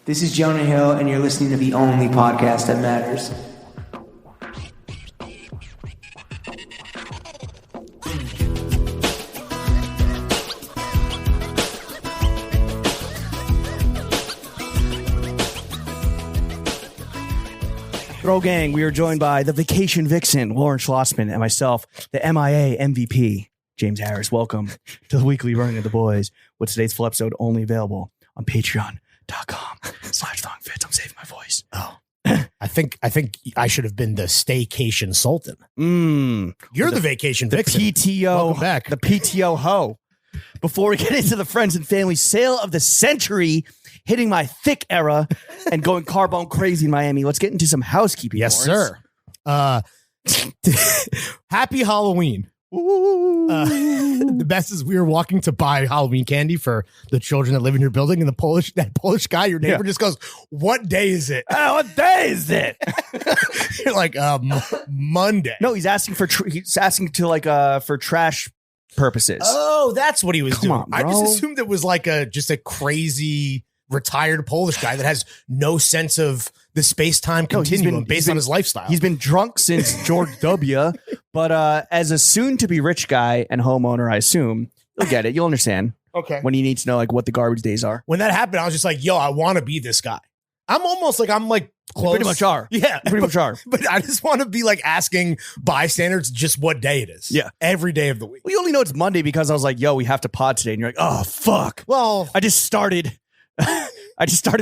This is Jonah Hill, and you're listening to the only podcast that matters. Throw Gang, we are joined by the Vacation Vixen, Lauren Schlossman, and myself, the MIA MVP, James Harris. Welcome to the weekly running of the boys, with today's full episode only available on patreon.com/thongfits. I'm saving my voice. Oh, I think I should have been the staycation sultan. You're the vacation vixen. PTO. Welcome back. The PTO ho. Before we get into the friends and family sale of the century, hitting my thick era and going carbone crazy in Miami, let's get into some housekeeping. Yes, Lawrence. sir. Happy Halloween. The best is we were walking to buy Halloween candy for the children that live in your building, and that Polish guy, your neighbor, just goes, "What day is it? What day is it?" You're like, Monday. No, he's asking for for trash purposes. Oh, that's what he was doing. on, I bro. just assumed it was like just a crazy retired Polish guy that has no sense of the space-time continuum based on his lifestyle. He's been drunk since George W. But as a soon-to-be rich guy and homeowner, I assume you'll get it. You'll understand. Okay. When you need to know what the garbage days are. When that happened, I was just like, yo, I want to be this guy. I'm close. You pretty much are. Yeah. You pretty much are. But I just want to be asking bystanders just what day it is. Yeah. Every day of the week. We only know it's Monday because I was like, yo, we have to pod today. And you're like, oh, fuck. Well, I just started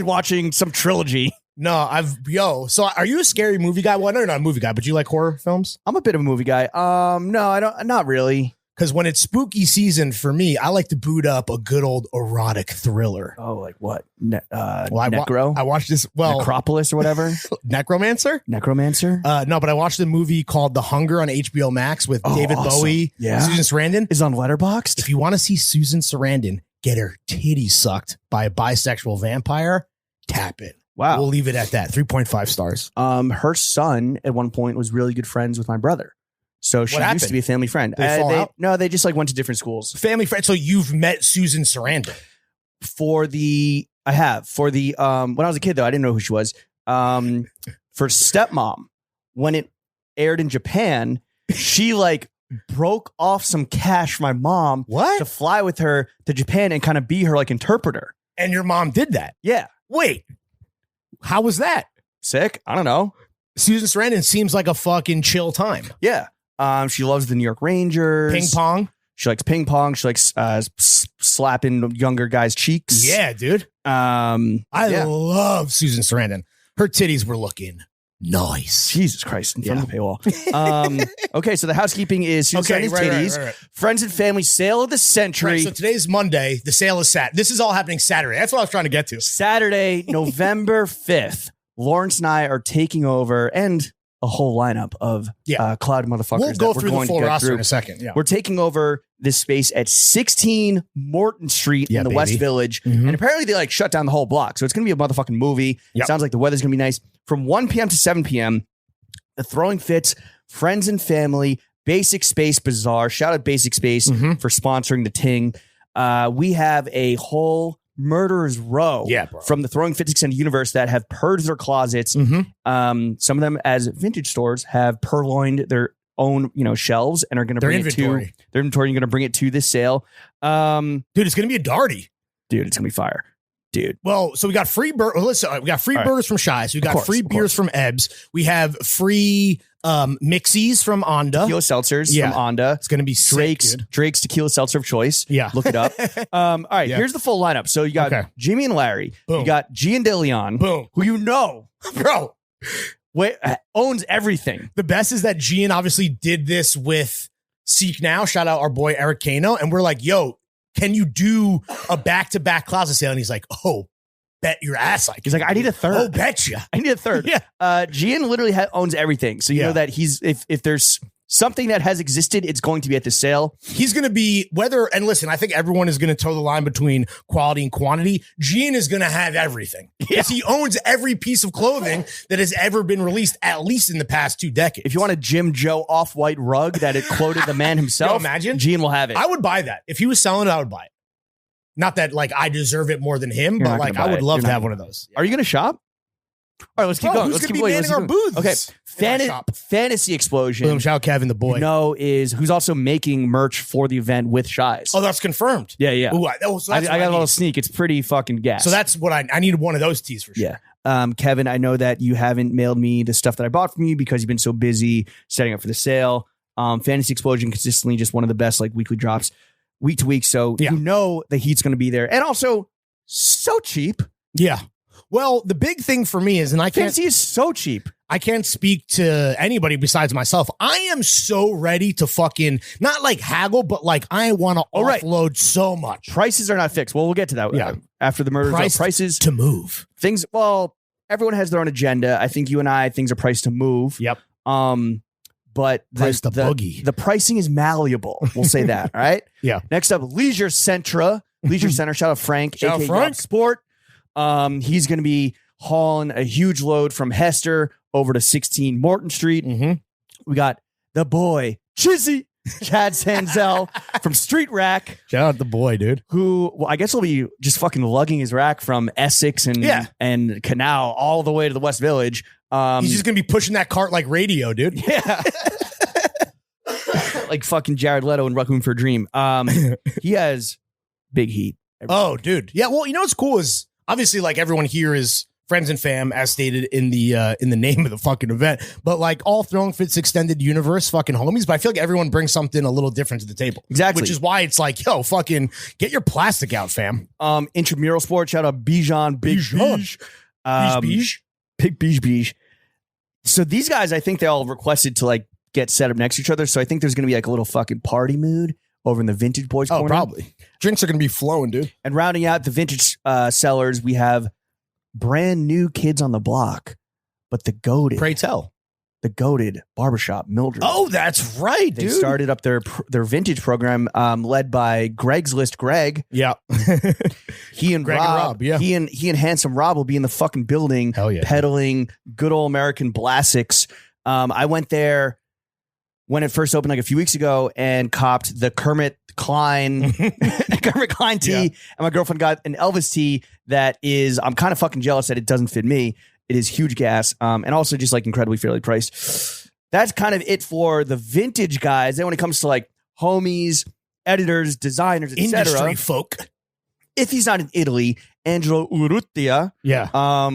watching some trilogy. No, so are you a scary movie guy? Well, I know you're not a movie guy, but do you like horror films? I'm a bit of a movie guy. No, I don't. Not really. Because when it's spooky season for me, I like to boot up a good old erotic thriller. Oh, like what? I watched this. Necropolis or whatever. Necromancer. No, but I watched a movie called The Hunger on HBO Max with David awesome. Bowie, Susan Sarandon. Is on Letterboxd. If you want to see Susan Sarandon get her titties sucked by a bisexual vampire, tap it. Wow. We'll leave it at that. 3.5 stars. Her son at one point was really good friends with my brother. So she used to be a family friend. They fall out? No, they just went to different schools. Family friend. So you've met Susan Sarandon. When I was a kid though, I didn't know who she was. For Stepmom, when it aired in Japan, she broke off some cash for my mom to fly with her to Japan and kind of be her interpreter. And your mom did that? Yeah. Wait, how was that? Sick? I don't know. Susan Sarandon seems like a fucking chill time. Yeah. She loves the New York Rangers. Ping pong. She likes ping pong. She likes slapping younger guys' cheeks. Yeah, dude. I love Susan Sarandon. Her titties were looking nice. Jesus Christ, in front of the paywall. Okay, so the housekeeping is Susan Sarandon's titties. Right. Friends and family sale of the century. Right, so today's Monday. The sale is Saturday. This is all happening Saturday. That's what I was trying to get to. Saturday, November 5th. Lawrence and I are taking over, and a whole lineup of cloud motherfuckers. We'll go through the full roster in a second. Yeah. We're taking over this space at 16 Morton Street in the West Village. Mm-hmm. And apparently they shut down the whole block. So it's going to be a motherfucking movie. Yep. It sounds like the weather's going to be nice. From 1 p.m. to 7 p.m., the Throwing Fits, Friends and Family, Basic.Space, Bazaar. Shout out Basic.Space for sponsoring the ting. We have a whole murderer's row from the Throwing Fits Extended Universe that have purged their closets. Mm-hmm. Some of them, as vintage stores, have purloined their own shelves and are going to bring it to their inventory. You're going to bring it to this sale. Dude, it's going to be a darty. Dude, it's going to be fire. Dude. Well, so we got free burgers from Shy's. We got free beers from Ebbs. We have free mixies from Onda. Tequila seltzers from Onda. It's going to be Drake's tequila seltzer of choice. Yeah. Look it up. All right, here's the full lineup. So you got Jimmy and Larry. Boom. You got Gian DeLeon. Boom. Who bro, owns everything. The best is that Gian obviously did this with Seek Now. Shout out our boy Eric Kano. And we're like, yo, can you do a back-to-back closet sale? And he's like, oh, bet your ass. He's like, I need a third. Oh, betcha. I need a third. Yeah. Gian literally owns everything. So you know that if there's something that has existed, it's going to be at the sale. He's going to be and listen, I think everyone is going to toe the line between quality and quantity. Gian is going to have everything. Because he owns every piece of clothing that has ever been released, at least in the past 2 decades. If you want a Jim Joe off-white rug that it quoted the man himself, imagine Gian will have it. I would buy that. If he was selling it, I would buy it. Not that like I deserve it more than him, but like I would love to have one of those. Are you going to shop? All right, let's keep going. Who's Let's going to be manning our booths? Okay, Fantasy Explosion. Boom, shout out Kevin, the boy. Who's also making merch for the event with Shies. Oh, that's confirmed. Yeah. Ooh, I got a little sneak. It's pretty fucking gas. So that's what I need one of those tees for sure. Yeah. Kevin, I know that you haven't mailed me the stuff that I bought from you because you've been so busy setting up for the sale. Fantasy Explosion, consistently just one of the best like weekly drops week to week. So you know the heat's going to be there. And also so cheap. Yeah. Well, the big thing for me is, and Fantasy is so cheap. I can't speak to anybody besides myself. I am so ready to fucking not like haggle, but like I want to offload so much. Prices are not fixed. Well, we'll get to that. Yeah. After the murder, prices to move things. Well, everyone has their own agenda. I think you and I, things are priced to move. Yep. But boogie. The pricing is malleable. We'll say that. All right. Yeah. Next up, Leisure Center. Shout out Frank. Shout out Frank. Sport. He's going to be hauling a huge load from Hester over to 16 Morton Street. Mm-hmm. We got the boy, Chad Sanzel from Street Rack. Shout out the boy, dude. Who, well, I guess will be just fucking lugging his rack from Essex and Canal all the way to the West Village. He's just going to be pushing that cart like radio, dude. Yeah. Like fucking Jared Leto in Requiem for a Dream. He has big heat. Oh, dude. Yeah, well, you know what's cool is obviously like everyone here is friends and fam, as stated in the name of the fucking event. But like all Throwing Fits extended universe fucking homies. But I feel like everyone brings something a little different to the table. Exactly. Which is why it's like, yo, fucking get your plastic out, fam. Intramural Sports, shout out Bijan, Big Beige. Big Beige. So these guys, I think they all requested to like get set up next to each other. So I think there's going to be like a little fucking party mood over in the Vintage Boys corner. Probably. Drinks are going to be flowing, dude. And rounding out the vintage sellers, we have brand new kids on the block, but the goated. Pray tell. The goated barbershop, Mildred. Oh, that's right, They started up their vintage program, led by Greg's List Greg. Yeah. He and Greg Rob, and Rob, yeah. He and Handsome Rob will be in the fucking building, peddling good old American classics. I went there when it first opened like a few weeks ago and copped the Kermit Klein tee, and my girlfriend got an Elvis tee that is, I'm kind of fucking jealous that it doesn't fit me. It is huge gas, and also just like incredibly fairly priced. That's kind of it for the vintage guys. Then when it comes to like homies, editors, designers, etc., industry folk. If he's not in Italy, Angelo Urrutia,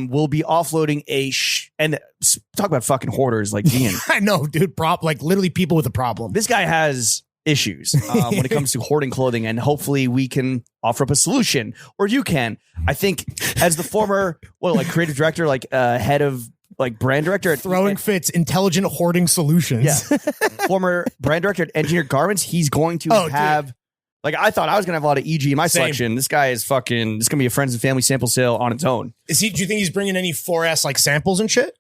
will be offloading and talk about fucking hoarders like Ian. I know, dude. Like literally people with a problem. This guy has issues when it comes to hoarding clothing, and hopefully we can offer up a solution, or you can. I think as the former creative director, head of brand director at Throwing Fits Intelligent Hoarding Solutions, former brand director at Engineered Garments, he's going to have. Dude. Like, I thought I was going to have a lot of EG in my selection. This guy is fucking, this is going to be a friends and family sample sale on its own. Do you think he's bringing any 4S like samples and shit?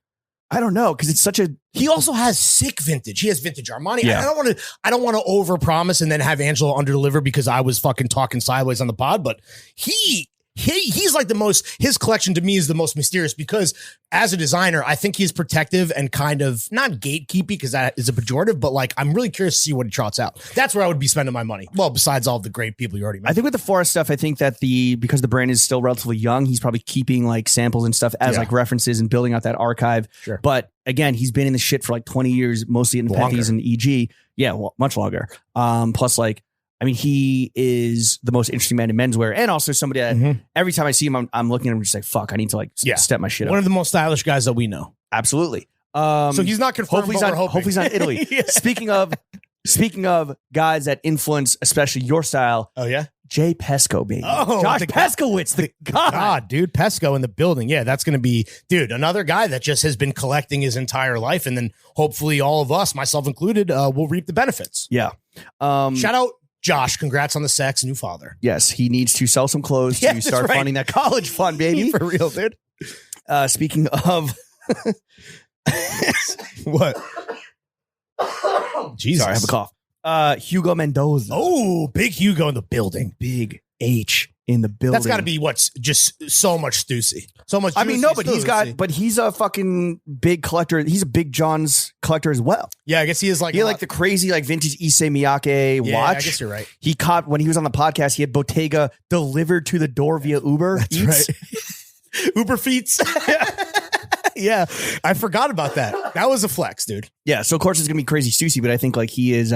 I don't know, because it's such a. He also has sick vintage. He has vintage Armani. Yeah. I don't want to overpromise and then have Angelo underdeliver because I was fucking talking sideways on the pod, but he's like the most, his collection to me is the most mysterious because as a designer, I think he's protective and kind of not gatekeepy because that is a pejorative, but like, I'm really curious to see what he trots out. That's where I would be spending my money. Well, besides all the great people you already mentioned. I think with the Forest stuff, I think that because the brand is still relatively young, he's probably keeping like samples and stuff as like references and building out that archive. Sure. But again, he's been in this shit for like 20 years, mostly in Petties and EG. Yeah, well, much longer. Plus he is the most interesting man in menswear, and also somebody that every time I see him, I'm looking at him just like, fuck, I need to step my shit up. One of the most stylish guys that we know. Absolutely. So he's not confirmed. Hopefully he's not in Italy. Speaking of guys that influence, especially your style. Oh yeah. Jay Pesco, baby. Oh, Josh Peskowitz, the god, dude. Pesco in the building. Yeah, that's going to be, dude, another guy that just has been collecting his entire life. And then hopefully all of us, myself included, will reap the benefits. Yeah. Shout out Josh, congrats on the sex, new father. Yes, he needs to sell some clothes to start funding that college fund, baby. For real, dude. Speaking of... What? Jesus. Sorry, I have a cough. Hugo Mendoza. Oh, big Hugo in the building. Big H. in the building. That's got to be what's just so much Stussy. So much. I mean, no, but Stussy. he's a fucking big collector. He's a big John's collector as well. Yeah, I guess he is like. He had like the crazy like vintage Issey Miyake watch. I guess you're right. He caught when he was on the podcast. He had Bottega delivered to the door via Uber. That's right. Uber Feets. Yeah, I forgot about that. That was a flex, dude. Yeah, so of course it's gonna be crazy Stussy, but I think like he is.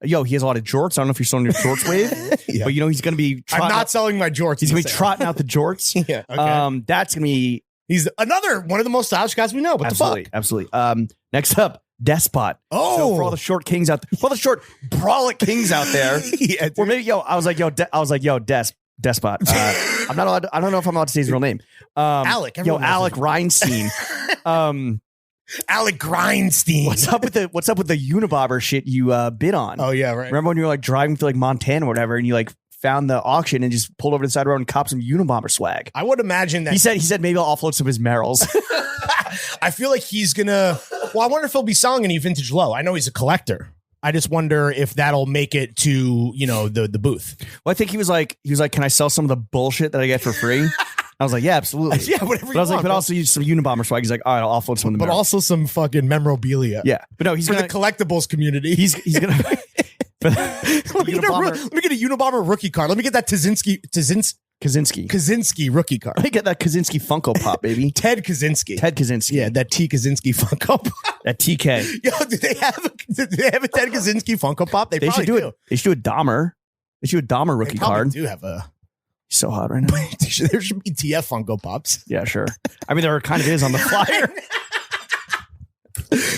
He has a lot of jorts. I don't know if you're selling your jorts wave, but he's going to be. I'm not selling my jorts. He's going to be trotting out the jorts. Yeah. Okay. That's going to be. He's another one of the most stylish guys we know. What absolutely, the fuck? Absolutely. Next up, Despot. Oh, so for all the short kings out there, for all the short brolic kings out there, yeah, or maybe I was like, Despot. I'm not allowed. I don't know if I'm allowed to say his real name. Alec. Alec Reinstein. Alec Grindstein. What's up with the Unabomber shit you bid on? Oh yeah, right. Remember when you were like driving through like Montana or whatever, and you like found the auction and just pulled over to the side of the road and copped some Unabomber swag? I would imagine that he said maybe I'll offload some of his Merrills. I feel like he's gonna. Well, I wonder if he'll be selling any vintage low. I know he's a collector. I just wonder if that'll make it to the booth. Well, I think he was like, can I sell some of the bullshit that I get for free? I was like, yeah, absolutely. Yeah, whatever. But I was like, but also use some Unabomber swag. He's like, all right, I'll offload some of the. But also some fucking memorabilia. Yeah, but no, he's for the collectibles community. He's gonna. Let me get a Unabomber rookie card. Let me get that Kaczynski rookie card. Let me get that Kaczynski Funko Pop, baby. Ted Kaczynski. Yeah, that T Kaczynski Funko Pop. That TK. Yo, do they have a Ted Kaczynski Funko Pop? They should do it. They should do a Dahmer. They should do a Dahmer rookie card. Do have a. He's so hot right now. There should be TF Funko Pops. Yeah, sure. I mean, there kind of is on the flyer.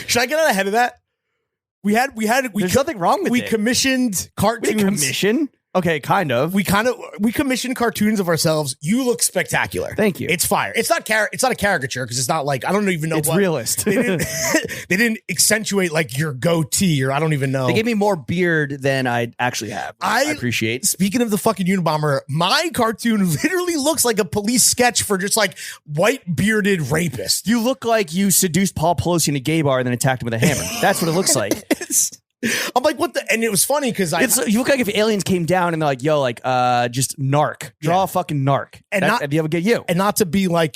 Should I get out ahead of that? There's nothing wrong with it. We commissioned cartoons. Okay, kind of. We commissioned cartoons of ourselves. You look spectacular. Thank you. It's fire. It's not a caricature because it's not like I don't even know. It's realist. They didn't accentuate like your goatee or I don't even know. They gave me more beard than I actually have. I appreciate. Speaking of the fucking Unabomber, my cartoon literally looks like a police sketch for just like white bearded rapist. You look like you seduced Paul Pelosi in a gay bar and then attacked him with a hammer. That's what it looks like. I'm like, what the? And it was funny because you look like if aliens came down and they're like, yo, like, just narc, draw a fucking narc, and you ever get you, and not to be like,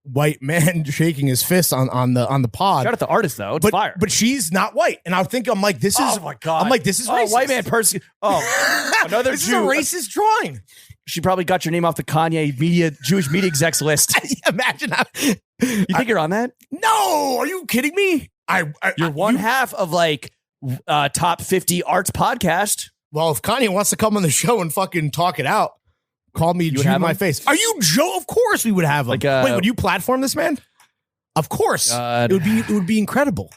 white man shaking his fist on the pod. Shout out the artist though, it's fire. But she's not white, and I'm like, this is, oh my god, I'm like, this is racist. White man person. Oh, another this Jew. is a racist drawing. She probably got your name off the Kanye Jewish media execs list. Imagine how. You think you're on that? No, are you kidding me? You're one half of like. Top 50 arts podcast. Well, if Kanye wants to come on the show and fucking talk it out, call me Jew in my face. Are you Joe? Of course we would have him. Wait, would you platform this man? Of course. It would be incredible.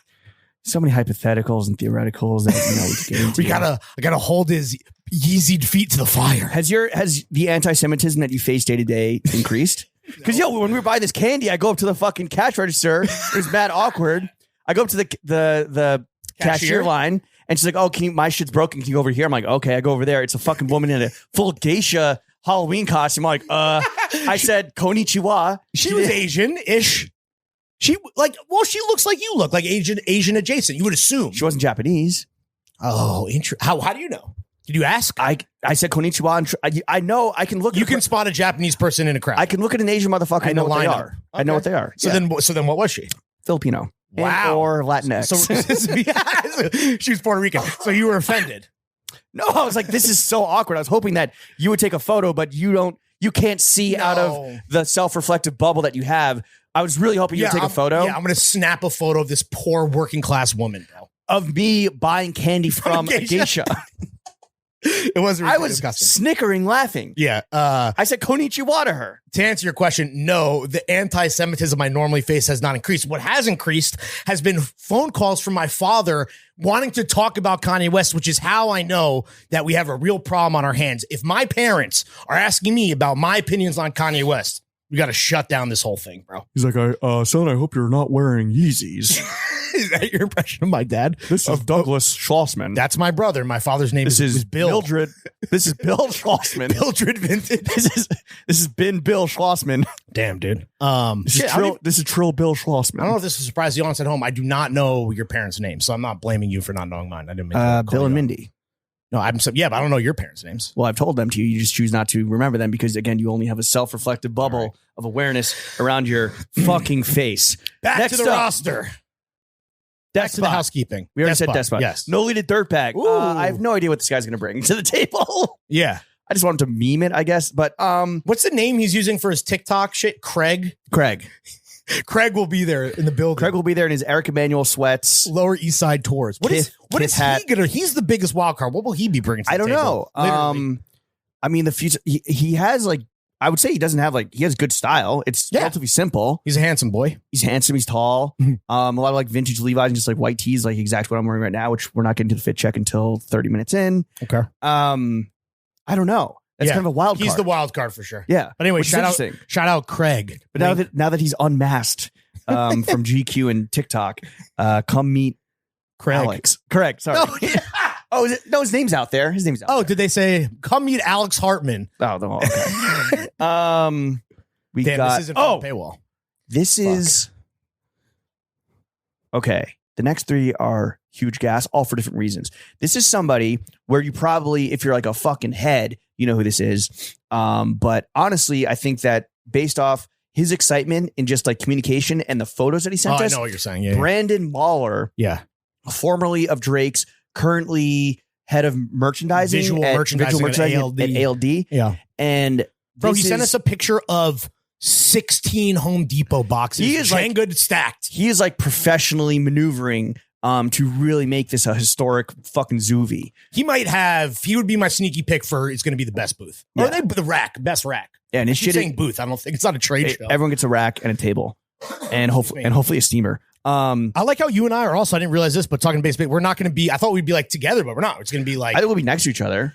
So many hypotheticals and theoreticals that we could get into. I gotta hold his Yeezied feet to the fire. Has the anti-Semitism that you face day to day increased? Because when we were buying this candy, I go up to the fucking cash register. It was mad awkward. I go up to the cashier line, and she's like, "Oh, my shit's broken. Can you go over here?" I'm like, "Okay." I go over there. It's a fucking woman in a full geisha Halloween costume. I'm like, I said konnichiwa. She was Asian-ish. She looks like you look, like Asian adjacent. You would assume she wasn't Japanese. Oh, interesting. How do you know? Did you ask? I said konnichiwa. And I know I can look. You can spot a Japanese person in a crowd. I can look at an Asian motherfucker. I know what they are. Okay. I know what they are. So then what was she? Filipino. Wow. Or Latinx. So she was Puerto Rican. So you were offended. No, I was like, this is so awkward. I was hoping that you would take a photo, but you can't see out of the self-reflective bubble that you have. I was really hoping you'd take a photo. Yeah, I'm going to snap a photo of this poor working class woman, bro. Of me buying candy from a geisha. It wasn't. I was disgusting. Snickering, laughing. Yeah. I said konnichiwa to her. To answer your question, no, the anti-Semitism I normally face has not increased. What has increased has been phone calls from my father wanting to talk about Kanye West, which is how I know that we have a real problem on our hands. If my parents are asking me about my opinions on Kanye West, we got to shut down this whole thing, bro. He's like, son, I hope you're not wearing Yeezys. Is that your impression of my dad? This is Douglas Schlossman. That's my brother. My father's name is Bill. Mildred. This is Bill Schlossman. Mildred Vintage. This is Ben Bill Schlossman. Damn, dude. This is Trill Bill Schlossman. I don't know if this is a surprise to you at home. I do not know your parents' names, so I'm not blaming you for not knowing mine. I didn't make Bill and Mindy. No, but I don't know your parents' names. Well, I've told them to you. You just choose not to remember them because, again, you only have a self-reflective bubble of awareness around your fucking face. Back to the roster. Back to the housekeeping. We already said Despot. Yes. No leaded dirtbag. I have no idea what this guy's going to bring to the table. Yeah. I just want him to meme it, I guess. But what's the name he's using for his TikTok shit? Craig Craig will be there in the building. Craig will be there in his Eric Emanuel sweats. Lower East Side tours. What is he gonna? He's the biggest wild card. What will he be bringing to the table? I don't know. I mean, the future. He has like. I would say he doesn't have like. He has good style. It's relatively simple. He's a handsome boy. He's handsome. He's tall. A lot of like vintage Levi's and just like white tees, like exactly what I'm wearing right now. Which we're not getting to the fit check until 30 minutes in. Okay. I don't know. That's kind of a wild card. He's the wild card for sure. Yeah. But anyway, shout out Craig. But now that he's unmasked from GQ and TikTok, come meet Craig. Alex. Correct. Sorry. Oh, no, his name's out there. His name's out there. Did they say come meet Alex Hartman? Oh, no, okay. This isn't from the paywall. This is okay. The next three are huge gas, all for different reasons. This is somebody where you probably, if you're like a fucking head, you know who this is. But honestly, I think that based off his excitement in just like communication and the photos that he sent us. I know what you're saying. Yeah, Brandon Mahler. Yeah. Formerly of Drake's, currently head of merchandising. Visual merchandising at ALD. Yeah. And bro, he sent us a picture of 16 Home Depot boxes. He is like good stacked. He is like professionally maneuvering to really make this a historic fucking Zuvi. He would be my sneaky pick for it's going to be the best booth. Yeah. Or the best rack. Yeah, and his shit saying booth. I don't think it's not a trade show. Everyone gets a rack and a table. And hopefully a steamer. I like how you and I are also, I didn't realize this, but talking Basic, we're not going to be, I thought we'd be like together, but we're not. It's going to be like, I think we'll be next to each other.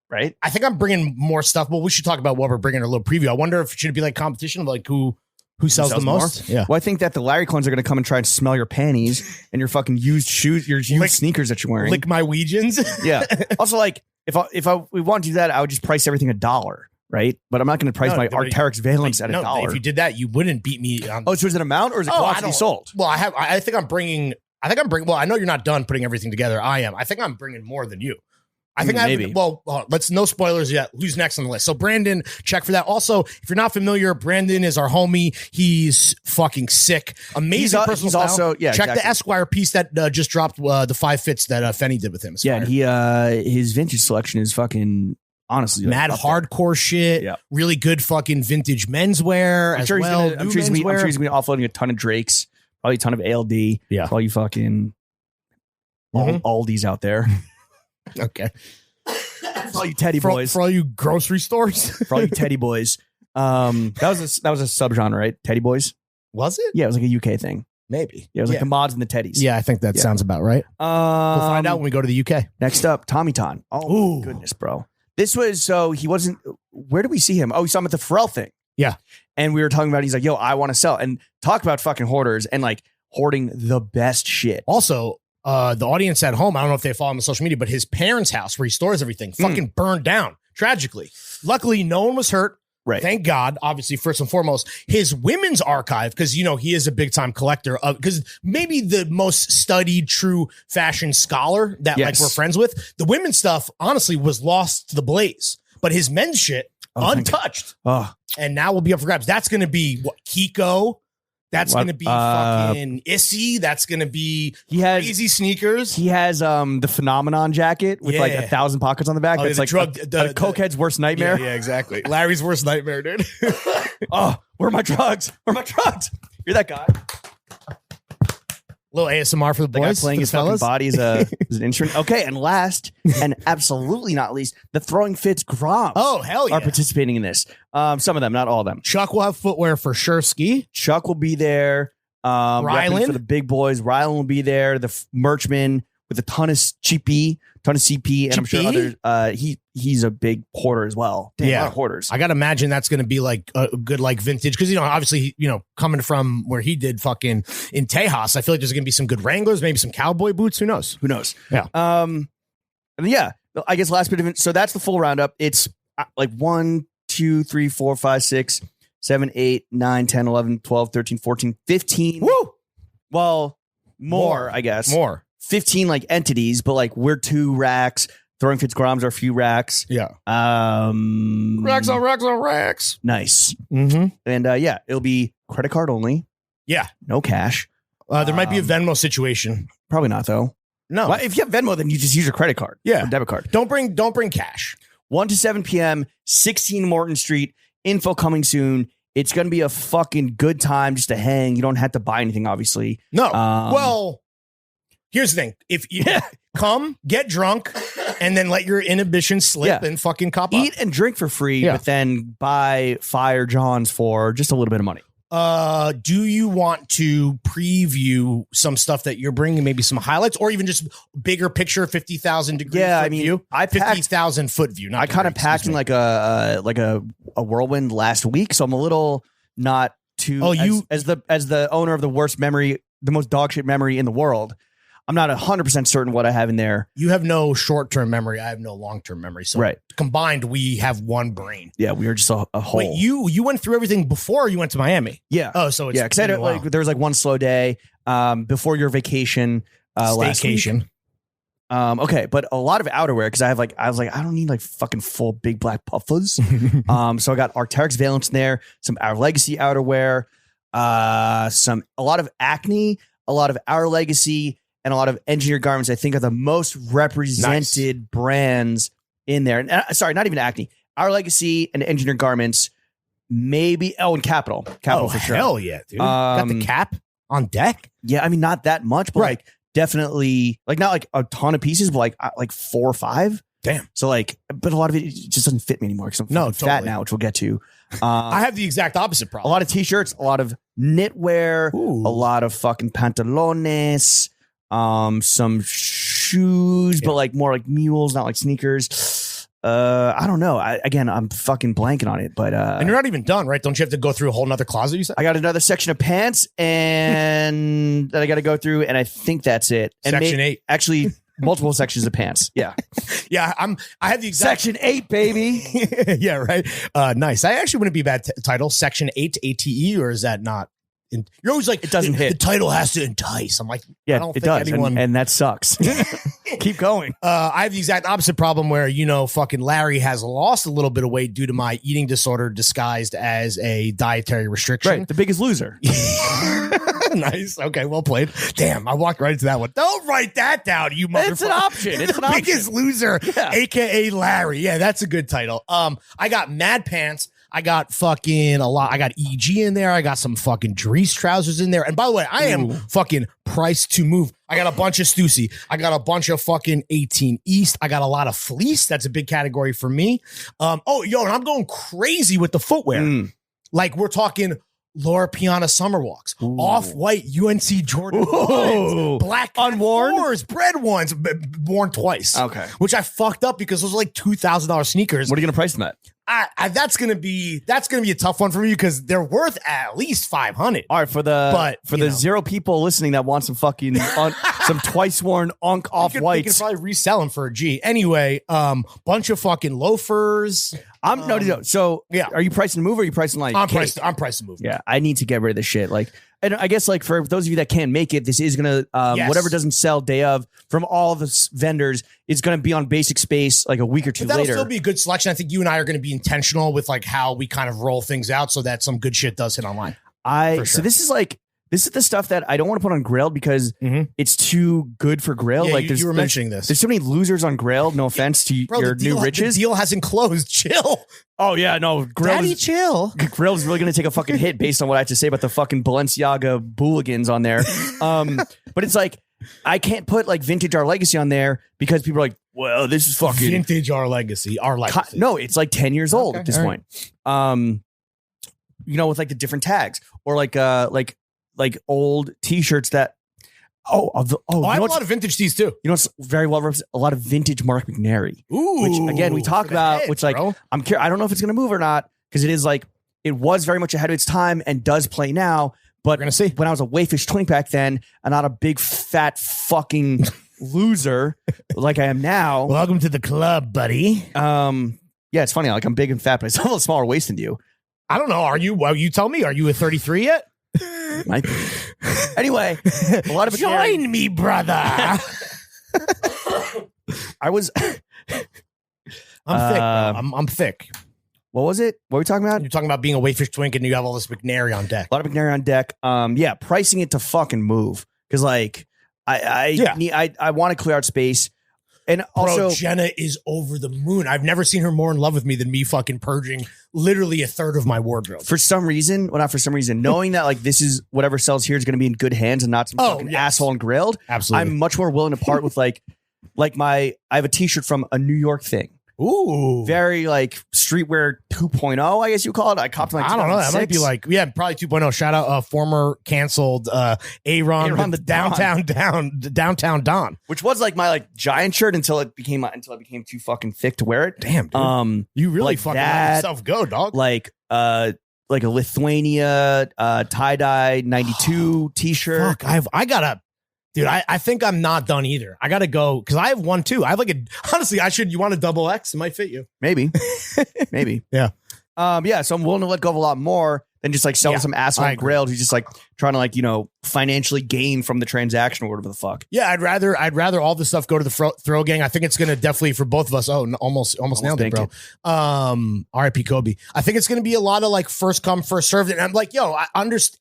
Right? I think I'm bringing more stuff, but we should talk about what we're bringing, a little preview. I wonder if it should be like competition of like who sells the most. Yeah. Well, I think that the Larry clones are going to come and try and smell your panties and your fucking used shoes, your used sneakers that you're wearing. Lick my Weegians. Yeah. Also, like if we want to do that, I would just price everything $1. Right, but I'm not going to price my Arc'teryx Valence at $1. If you did that, you wouldn't beat me. So is it an amount or is it quantity sold? Well, I think I'm bringing. Well, I know you're not done putting everything together. I am. I think I'm bringing more than you. I think maybe. Let's no spoilers yet. Who's next on the list? So Brandon, check for that. Also, if you're not familiar, Brandon is our homie. He's fucking sick. Amazing personal style. Also, check the Esquire piece that just dropped. The 5 fits that Fenny did with him. Yeah, and his vintage selection is fucking. Honestly, mad hardcore shit. Yeah. Really good fucking vintage menswear as well. I'm sure he's going to be offloading a ton of Drakes, probably a ton of ALD. Yeah. For all you fucking Aldi's out there. Okay. For all you teddy boys. For all you grocery stores. For all you teddy boys. That was a subgenre, right? Teddy boys. Was it? Yeah, it was like a UK thing. Maybe. Yeah, it was like the mods and the teddies. Yeah, I think that sounds about right. We'll find out when we go to the UK. Next up, Tommy Ton. Oh, my goodness, bro. This was, so he wasn't, where did we see him? Oh, we saw him at the Pharrell thing. Yeah. And we were talking about, he's like, yo, I want to sell. And talk about fucking hoarders and like hoarding the best shit. Also, the audience at home, I don't know if they follow him on social media, but his parents' house where he stores everything fucking burned down, tragically. Luckily, no one was hurt. Right. Thank God, obviously, first and foremost, his women's archive, because, he is a big time collector of, because maybe the most studied true fashion scholar that like we're friends with. The women's stuff, honestly, was lost to the blaze, but his men's shit, untouched. And now will be up for grabs. That's going to be Kiko. That's going to be fucking Issy. That's going to be crazy sneakers. He has the Phenomenon jacket with like 1,000 pockets on the back. That's like the cokehead's worst nightmare. Yeah, exactly. Larry's worst nightmare, dude. Where are my drugs? You're that guy. Little ASMR for the boys. The guy playing his fucking body as an instrument. Okay, and last, and absolutely not least, the Throwing Fits Groms. Oh, hell yeah. Are participating in this. Some of them, not all of them. Chuck will have footwear for sure. Ski. Chuck will be there. Rylan for the big boys. Rylan will be there. The merchman with a ton of CP, and I'm sure others. He's a big hoarder as well. Damn, a lot of hoarders. I gotta imagine that's gonna be like a good like vintage because obviously coming from where he did fucking in Tejas, I feel like there's gonna be some good Wranglers, maybe some cowboy boots. Who knows? Yeah. And yeah, I guess last bit of it. So that's the full roundup. It's like 1, 2, 3, 4, 5, 6, 7, 8, 9, 10, 11, 12, 13, 14, 15. Woo! Well, more, I guess. More. 15 like entities, but like we're 2 racks. Throwing Fitzgrams are a few racks. Yeah. Racks on racks on racks. Nice. Mm-hmm. And it'll be credit card only. Yeah. No cash. There might be a Venmo situation. Probably not though. No. Well, if you have Venmo, then you just use your credit card. Yeah. Or debit card. Don't bring cash. 1 to 7 p.m., 16 Morton Street. Info coming soon. It's going to be a fucking good time just to hang. You don't have to buy anything, obviously. No. Well, here's the thing. If you come, get drunk, and then let your inhibition slip and fucking cop up. Eat and drink for free, but then buy Fire Johns for just a little bit of money. Do you want to preview some stuff that you're bringing, maybe some highlights, or even just bigger picture, 50,000 degree view? I packed 50,000 foot view. I kind of packed in like a whirlwind last week, so I'm a little not too. As the owner of the worst memory, the most dog shit memory in the world, I'm not 100% certain what I have in there. You have no short-term memory. I have no long-term memory. So combined, we have one brain. Yeah, we are just a whole. Wait, you went through everything before you went to Miami? Yeah. Oh, so it's because there was like one slow day before your vacation. Staycation. Last week. Okay, but a lot of outerwear because I was like I don't need like fucking full big black puffers. So I got Arc'teryx Valence in there, some Our Legacy outerwear, a lot of Acne, a lot of Our Legacy, and a lot of Engineered Garments. I think are the most represented brands in there. And sorry, not even Acne, Our Legacy and Engineered Garments. Maybe and Capital for sure. Hell yeah, dude! Got the cap on deck. Yeah, I mean not that much, but like definitely like not like a ton of pieces, but like 4 or 5. Damn. So like, but a lot of it just doesn't fit me anymore because I'm totally fat now, which we'll get to. I have the exact opposite problem. A lot of t-shirts, a lot of knitwear, a lot of fucking pantalones, some shoes, but like more like mules, not like sneakers. I don't know. I'm fucking blanking on it, but and you're not even done, right? Don't you have to go through a whole nother closet? You said I got another section of pants and that I got to go through, and I think that's it. And Section 8, actually, multiple sections of pants. Yeah, yeah. I have the exact Section 8, baby. Yeah, right. Nice. I actually wouldn't be a bad title. Section 8, ATE, or is that not? You're always like, it doesn't hit. The title has to entice. I'm like, yeah, I don't it think does, anyone... and that sucks. Keep going. I have the exact opposite problem where, fucking Larry has lost a little bit of weight due to my eating disorder disguised as a dietary restriction. Right, the Biggest Loser. Nice. Okay, well played. Damn, I walked right into that one. Don't write that down, you motherfucker. It's an option. It's an option. Biggest Loser, aka Larry. Yeah, that's a good title. I got Mad Pants. I got fucking a lot. I got EG in there. I got some fucking Dries trousers in there. And by the way, I am fucking priced to move. I got a bunch of Stussy. I got a bunch of fucking 18 East. I got a lot of fleece. That's a big category for me. And I'm going crazy with the footwear. Like we're talking Laura Piana summer walks, off-white UNC Jordan ones, black unworn, bread ones, worn twice. Okay, which I fucked up because those were like $2,000 sneakers. What are you gonna price them at? That's gonna be a tough one for me because they're worth at least $500. All right, for the 0 people listening that want some fucking some twice worn off whites, you can probably resell them for a G. Anyway, bunch of fucking loafers. So are you pricing to move or are you pricing like? I'm priced to move. Yeah, I need to get rid of this shit. Like, and I guess like for those of you that can't make it, this is gonna whatever doesn't sell day of from all the vendors is gonna be on Basic.Space like a week or two later. That'll still be a good selection. I think you and I are gonna be intentional with like how we kind of roll things out so that some good shit does hit online. So this is the stuff that I don't want to put on Grailed because it's too good for Grailed. Yeah, like you were mentioning this. There's so many losers on Grailed. No offense to your new riches. The deal hasn't closed. Chill. Oh yeah, no. Daddy, chill. Grailed is really going to take a fucking hit based on what I have to say about the fucking Balenciaga booligans on there. But it's like I can't put like vintage Our Legacy on there because people are like, well, this is fucking vintage Our Legacy. Our Legacy. No, it's like 10 years old at this point. With like the different tags or like old t-shirts that I have a lot of vintage tees too. It's very well represented. A lot of vintage Mark McNary. Ooh, which again we talk about. Which like I'm curious. I don't know if it's going to move or not because it is like it was very much ahead of its time and does play now. But we're gonna see. When I was a Wayfish twink back then and not a big fat fucking loser like I am now. Welcome to the club, buddy. Yeah, it's funny. Like I'm big and fat, but I still have a smaller waist than you. I don't know. Are you? Well, you tell me. Are you a 33 yet? Might be. Anyway, a lot of join me, brother. I was. I'm thick. Bro. I'm thick. What was it? What were we talking about? You're talking about being a Wayfish twink and you have all this McNary on deck. A lot of McNary on deck. Yeah, pricing it to fucking move because like I want to clear out space. And also, bro, Jenna is over the moon. I've never seen her more in love with me than me fucking purging literally a third of my wardrobe. For some reason, well, not for some reason, knowing that like this is whatever sells here is going to be in good hands and not some fucking asshole and grilled. Absolutely. I'm much more willing to part with like I have a t-shirt from a New York thing. Ooh. Very like streetwear 2.0, I guess you call it. I copped like I don't know. That might be like, probably 2.0. Shout out former canceled Aaron the downtown Don. Which was like my like giant shirt until it became too fucking thick to wear it. Damn, dude. You really like fucking let yourself go, dog. Like a Lithuania tie-dye 92 t-shirt. Fuck, I gotta. Dude, I think I'm not done either. I got to go because I have one too. I have honestly, you want a double X? It might fit you. Maybe. Yeah. So I'm willing to let go of a lot more than just like selling some asshole grailed who's just like trying to like, financially gain from the transaction or whatever the fuck. Yeah. I'd rather all this stuff go to the throw gang. I think it's going to definitely for both of us. Oh, almost nailed it, bro. R.I.P. Kobe. I think it's going to be a lot of like first come, first served. And I'm like, I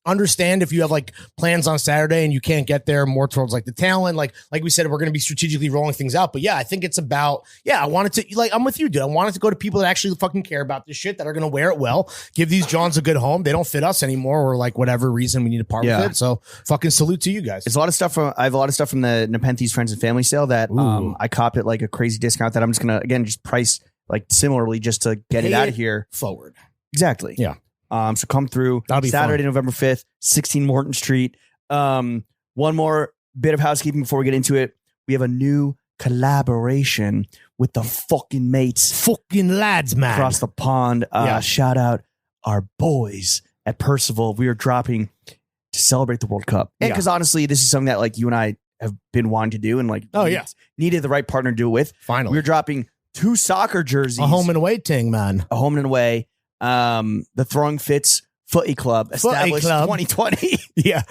understand if you have like plans on Saturday and you can't get there more towards like the tail end. Like we said, we're going to be strategically rolling things out. But yeah, I think it's about, I wanted to like, I'm with you, dude. I wanted to go to people that actually fucking care about this shit, that are going to wear it well, give these Johns a good home. They don't fit us anymore or like whatever reason we need to part with it. So fucking salute to you guys. It's a lot of stuff I have a lot of stuff from the Nepenthes Friends and Family sale that I copped at like a crazy discount that I'm just gonna again just price like similarly just to get it out of here forward. Exactly. Yeah. So come through Saturday, fun. November 5th, 16 Morton Street. One more bit of housekeeping before we get into it. We have a new collaboration with the fucking mates, fucking lads, man, across the pond. Shout out our boys at Percival. We are dropping to celebrate the World Cup. And because honestly, this is something that like you and I have been wanting to do and like needed the right partner to do it with. Finally. We're dropping 2 soccer jerseys. A home and away ting, man. A home and away. The Throwing Fits Footy Club established 2020. Yeah.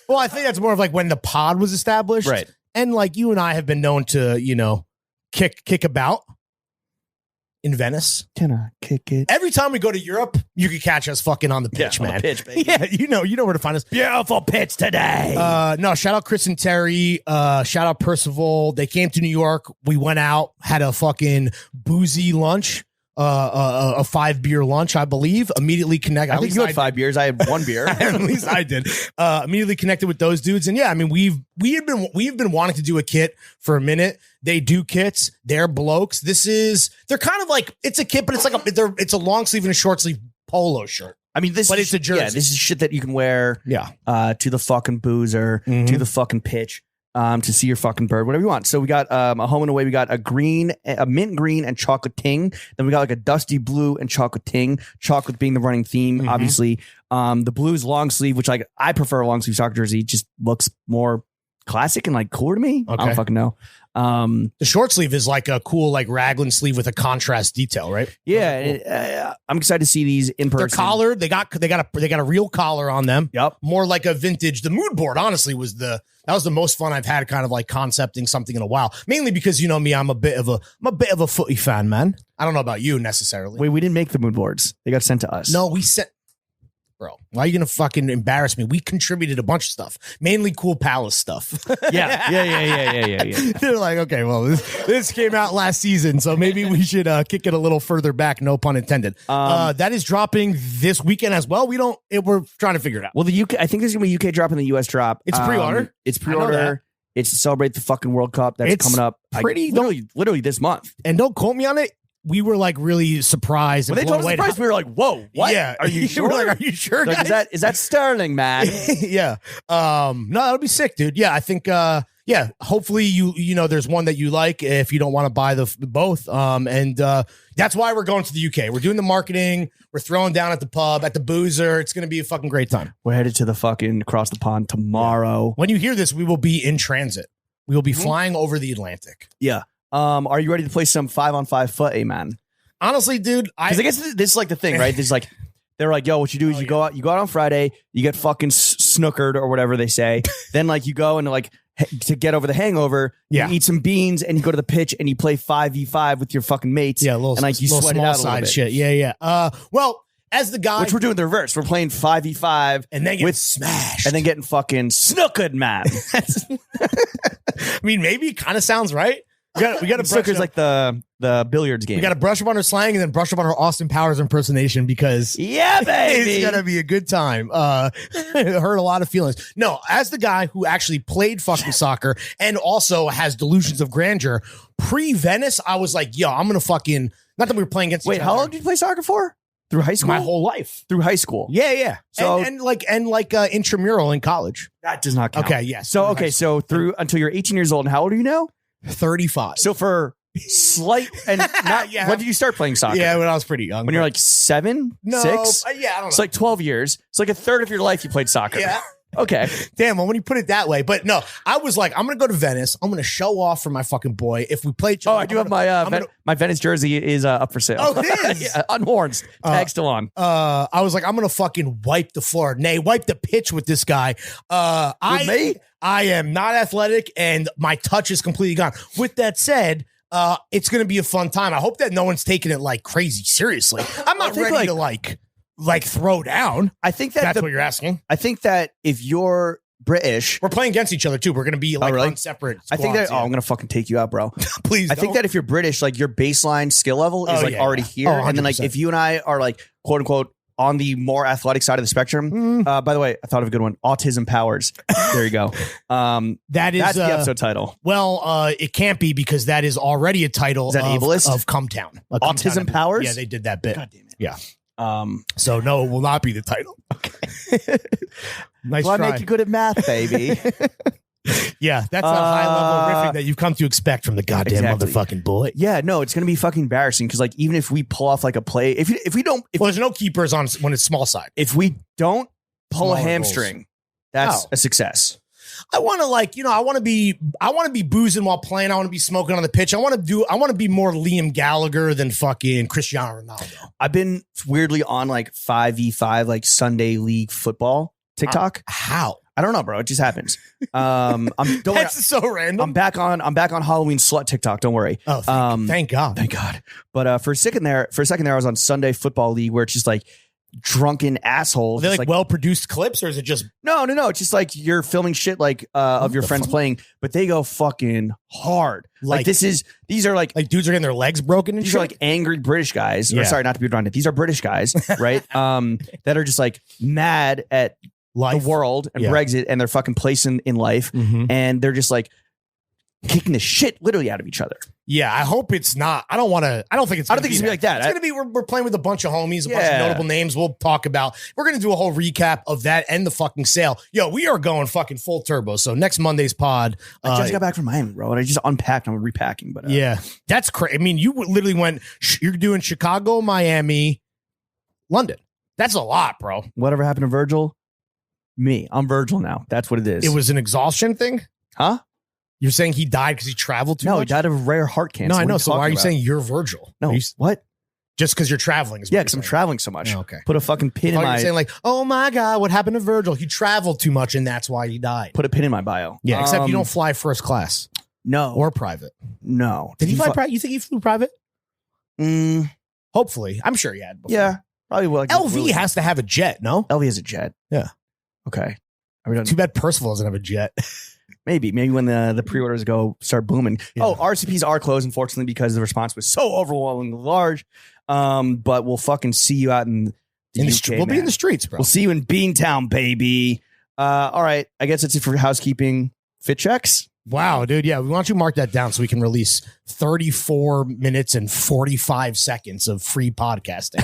Well, I think that's more of like when the pod was established. Right. And like you and I have been known to, kick about in Venice. Can I kick it? Every time we go to Europe, you can catch us fucking on the pitch, man. On the pitch, baby. Yeah, you know where to find us. Beautiful pitch today. No, shout out Chris and Terry. Shout out Percival. They came to New York. We went out, had a fucking boozy lunch. A 5-beer lunch, I believe. Immediately connected. I think you had 5 beers. I had 1 beer. At least I did. Immediately connected with those dudes, and I mean we've been wanting to do a kit for a minute. They do kits. They're blokes. They're kind of like it's a kit, but it's like it's a long sleeve and a short sleeve polo shirt. I mean, it's a jersey. Yeah, this is shit that you can wear. To the fucking boozer, to the fucking pitch. To see your fucking bird, whatever you want. So we got a home and away. We got a mint green and chocolate ting. Then we got like a dusty blue and chocolate ting. Chocolate being the running theme, obviously. The blue is long sleeve, which I prefer a long sleeve soccer jersey. It just looks more classic and like cooler to me. Okay. I don't fucking know. The short sleeve is like a cool like raglan sleeve with a contrast detail, right? Yeah, cool. I'm excited to see these in person. They're collared. They got a real collar on them. Yep, more like a vintage. The mood board honestly was the most fun I've had, kind of like concepting something in a while. Mainly because you know me, I'm a bit of a footy fan, man. I don't know about you necessarily. Wait, we didn't make the mood boards. They got sent to us. No, we sent. Bro, why are you gonna fucking embarrass me? We contributed a bunch of stuff, mainly Cool Palace stuff. Yeah. They're like, okay, well, this came out last season, so maybe we should kick it a little further back. No pun intended. That is dropping this weekend as well. We're trying to figure it out. Well, the UK, I think there's gonna be a UK drop and the US drop. It's pre-order. It's pre-order. It's to celebrate the fucking World Cup that's coming up. Literally this month. And don't quote me on it. We were like really surprised. When they told us the price, we were like, "Whoa, what? Yeah, are you sure? Like, are you sure? Like, is that sterling, man?" Yeah. No, that'll be sick, dude. Yeah, I think. Hopefully you know there's one that you like if you don't want to buy the both. And that's why we're going to the UK. We're doing the marketing. We're throwing down at the pub, at the boozer. It's going to be a fucking great time. We're headed to the fucking across the pond tomorrow. Yeah. When you hear this, we will be in transit. We will be flying over the Atlantic. Yeah. Are you ready to play some 5-on-5 footy, man? Honestly, dude, I guess this is like the thing, right? This is like they're like, yo, what you do is you go out on Friday, you get fucking snookered or whatever they say. Then like you go and like to get over the hangover, you eat some beans and you go to the pitch and you play 5v5 with your fucking mates. Yeah, and like you sweat it out a little bit. Shit. Yeah. Well, as the guy, which we're doing the reverse. We're playing 5v5 and then getting smashed and then getting fucking snookered, man. I mean, maybe it kind of sounds right. We got to brush snooker's like the billiards game. We got to brush up on our slang and then brush up on our Austin Powers impersonation because baby, it's gonna be a good time. It hurt a lot of feelings. No, as the guy who actually played fucking soccer and also has delusions of grandeur, pre-Venice, I was like, yo, I'm gonna fucking. Not that we were playing against. Wait, how long did you play soccer for? Through high school? My whole life. Through high school. Yeah. So and intramural in college. That does not count. Okay, yes. So through until you're 18 years old. And how old are you now? 35. So for slight and not when did you start playing soccer? Yeah, when I was pretty young. When you're like 7, 6? I don't know. It's like 12 years. It's like a third of your life you played soccer. Yeah. Okay. Damn, well, when you put it that way. But no, I was like, I'm going to go to Venice. I'm going to show off for my fucking boy. If we play each other. I do have my Venice jersey is up for sale. Oh, it is? Yeah, unworn. Tag still on. I was like, I'm going to fucking wipe the floor. Nay, wipe the pitch with this guy. With me? I am not athletic and my touch is completely gone. With that said, it's going to be a fun time. I hope that no one's taking it like crazy seriously. I'm not ready to like throw down. I think that's what you're asking. I think that if you're British, we're playing against each other too. We're going to be like on separate squads. I think that I'm going to fucking take you out, bro. Please. I think that if you're British, like your baseline skill level is already here. And then like if you and I are like quote unquote on the more athletic side of the spectrum. By the way, I thought of a good one. Autism powers. There you go. That's the episode title. Well, it can't be because that is already a title is that ableist? Of Cumtown. Autism powers? Yeah, they did that bit. God damn it. Yeah. So no, it will not be the title. Okay. Nice well, try. I make you good at math, baby. Yeah, that's a high level riffing that you've come to expect from the goddamn motherfucking boy. Yeah, no, it's gonna be fucking embarrassing because like even if we pull off like a play, if we don't, there's no keepers on when it's small side. If we don't pull a hamstring, that's a success. I want to I want to be boozing while playing. I want to be smoking on the pitch. I want to be more Liam Gallagher than fucking Cristiano Ronaldo. I've been weirdly on like 5v5 like Sunday league football TikTok. How? I don't know, bro. It just happens. That's so random. I'm back on Halloween slut TikTok. Don't worry. Oh, thank God. Thank God. But for a second there, I was on Sunday football league where it's just like drunken assholes. Are they like well-produced clips or is it just No. It's just like you're filming shit like of your friends playing, but they go fucking hard. Like these are like dudes are getting their legs broken and these shit? are like angry British guys. Or, sorry, not to be redundant. These are British guys, right? That are just like mad at life, the world and Brexit and their fucking place in life. And they're just like kicking the shit literally out of each other. Yeah, I hope it's not. I don't think it's gonna be like that. It's gonna be we're playing with a bunch of homies, a bunch of notable names we'll talk about. We're gonna do a whole recap of that and the fucking sale. Yo, we are going fucking full turbo. So next Monday's pod. I just got back from Miami, bro, and I just unpacked. I'm repacking, but yeah, that's crazy. I mean, you literally went. You're doing Chicago, Miami, London. That's a lot, bro. Whatever happened to Virgil? I'm Virgil now. That's what it is. It was an exhaustion thing, huh? You're saying he died because he traveled too much? No, he died of rare heart cancer. No, I know. So why are you saying you're Virgil? No, what? Just because you're traveling? Yeah, because I'm traveling so much. Oh, okay. Put a fucking pin in my... You're saying like, oh my God, what happened to Virgil? He traveled too much and that's why he died. Put a pin in my bio. Yeah, except you don't fly first class. No. Or private. No. Did he fly private? You think he flew private? Hopefully. I'm sure he had before. Yeah, probably will. LV has to have a jet, no? LV has a jet. Yeah. Okay. Too bad Percival doesn't have a jet. Maybe when the pre-orders start booming. Yeah. Oh, RCPs are closed, unfortunately, because the response was so overwhelmingly large. But we'll fucking see you out in the UK, we'll be in the streets, bro. We'll see you in Beantown, baby. All right. I guess that's it for housekeeping. Fit checks. Wow, dude. Yeah, we want you to mark that down so we can release 34 minutes and 45 seconds of free podcasting.